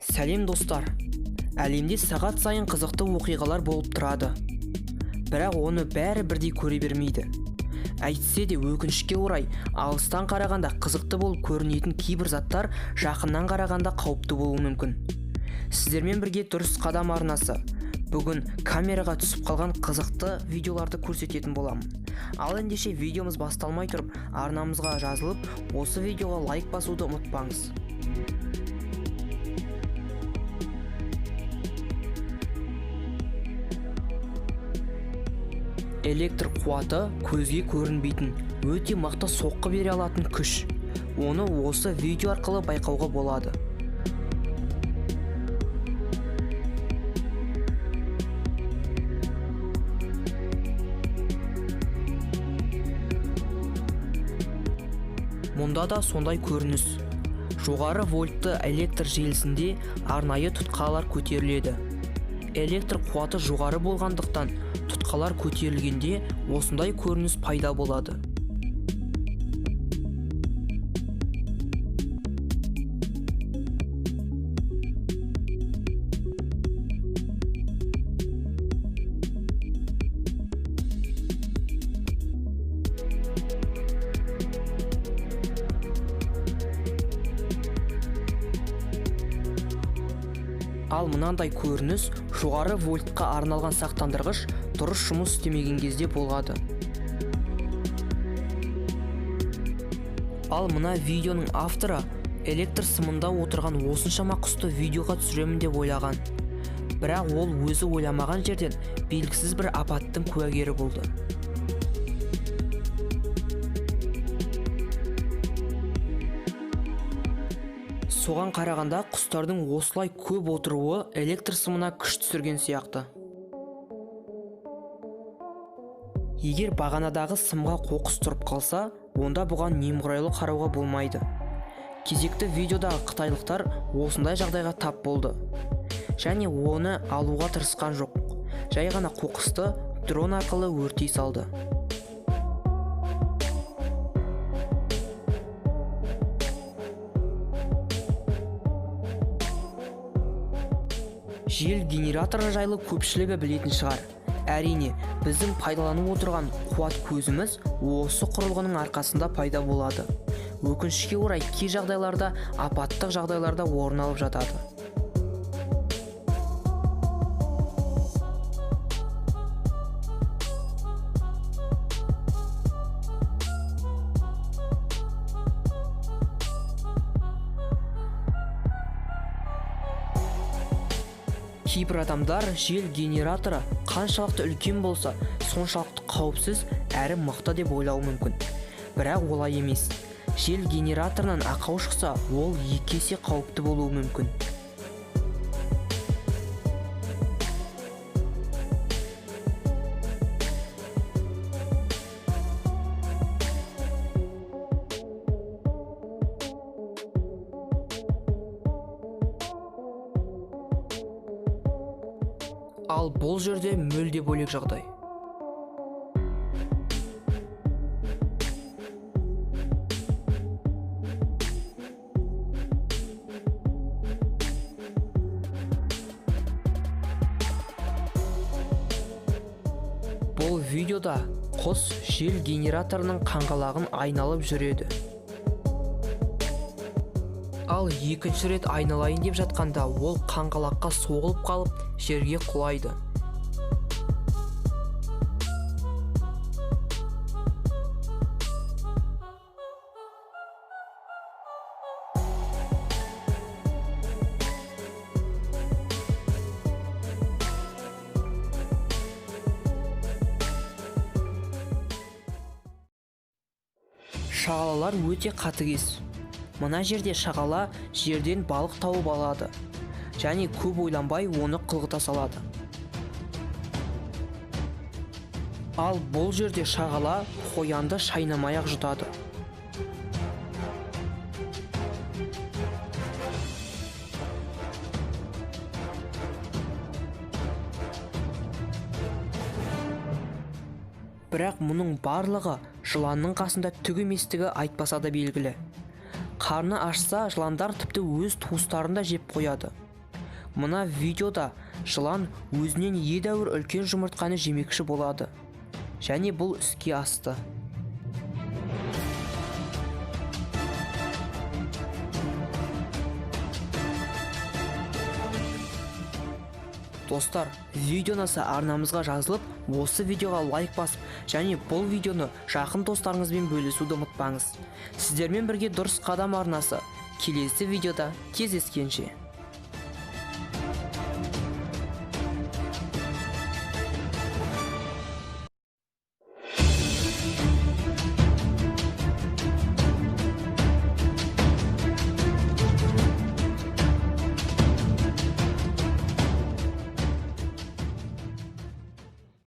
Сәлем достар. Әлемде сағат сайын қызықты оқиғалар болып тұрады. Бірақ оны бәрі бірдей көре бермейді. Әйтсе де өкінішке орай, алыстан қарағанда қызықты болып көрінетін кейбір заттар жақыннан қарағанда қауіпті болуы мүмкін. Сіздермен бірге дұрыс қадам арнасы. Бүгін камераға түсіп қалған қызықты видеоларды көрсететін боламын. Ал ендеше видеомыз басталмай тұрып, арнамызға жазылып, осы видеоға лайк басуды ұмытпаңыз. Электр қуаты көзге көрінбейтін, өте мықты соққы бере алатын күш. Оны осы видео арқылы байқауға болады. Мұнда да сондай көрініс. Жоғары вольтты электр желісінде арнайы тұтқалар көтеріледі. Электр қуаты жоғары болғандықтан тұтқалар көтерілгенде осындай көрініс пайда болады. Ал мынандай көрініс жоғары вольтқа арналған сақтандырғыш дұрыс жұмыс істемеген кезде болады. Ал мына видеоның авторы электр сымында отырған осыншама құсты видеоға түсіремін деп ойлаған. Бірақ ол өзі ойламаған жерден белгісіз бір апаттың куәгері болды. Соған қарағанда құстардың осылай көп отыруы электр сымына күш түсірген сияқты. Егер бағанадағы сымға қоқыс тұрып қалса, онда бұған немқұрайлы қарауға болмайды. Кезекті видеодағы қытайлықтар осындай жағдайға тап болды. Және оны алуға тырысқан жоқ. Жай ғана қоқысты дрон арқылы өртей салды. Жел генераторы жайлы көпшілігі білетін шығар. Әрине, біздің пайдаланып отырған қуат көзіміз осы құрылғының арқасында пайда болады. Өкінішке орай кей жағдайларда апаттық жағдайларда орын алып жатады. Кейбір адамдар жел генераторы қаншалықты үлкен болса, соншалықты қауіпсіз әрі мықты деп ойлауы мүмкін. Бірақ олай емес. Жел генераторынан ақау шықса, ол 2 есе қауіпті болуы мүмкін. Ал бұл жерде мүлде бөлек жағдай. Бұл видеода құс жел генераторының қаңғалағын айналып жүреді. Ал екінші рет айналайын деп жатқанда ол қаңғалаққа соғылып қалып жерге құлайды. Шағалалар өте қатыгез. Мына жерде шағала жерден балық тауып алады. Және көп ойланбай оны қылғыта салады. Ал бұл жерде шағала қоянды шайнамай-ақ жұтады. Бірақ мұның барлығы жыланның қасында түк еместігі айтпаса да белгілі. Қарны ашса, жыландар тіпті өз туыстарын да жеп қояды. Мына видеода жылан өзінен едәуір үлкен жұмыртқаны жемекші болады. Және бұл іске асты. Достар, видео ұнаса арнамызға жазылып, осы видеоға лайк басып, және бұл видеоны жақын достарыңызбен бөлісуді ұмытпаңыз. Сіздермен бірге дұрыс қадам арнасы келесі видеода кездескенше.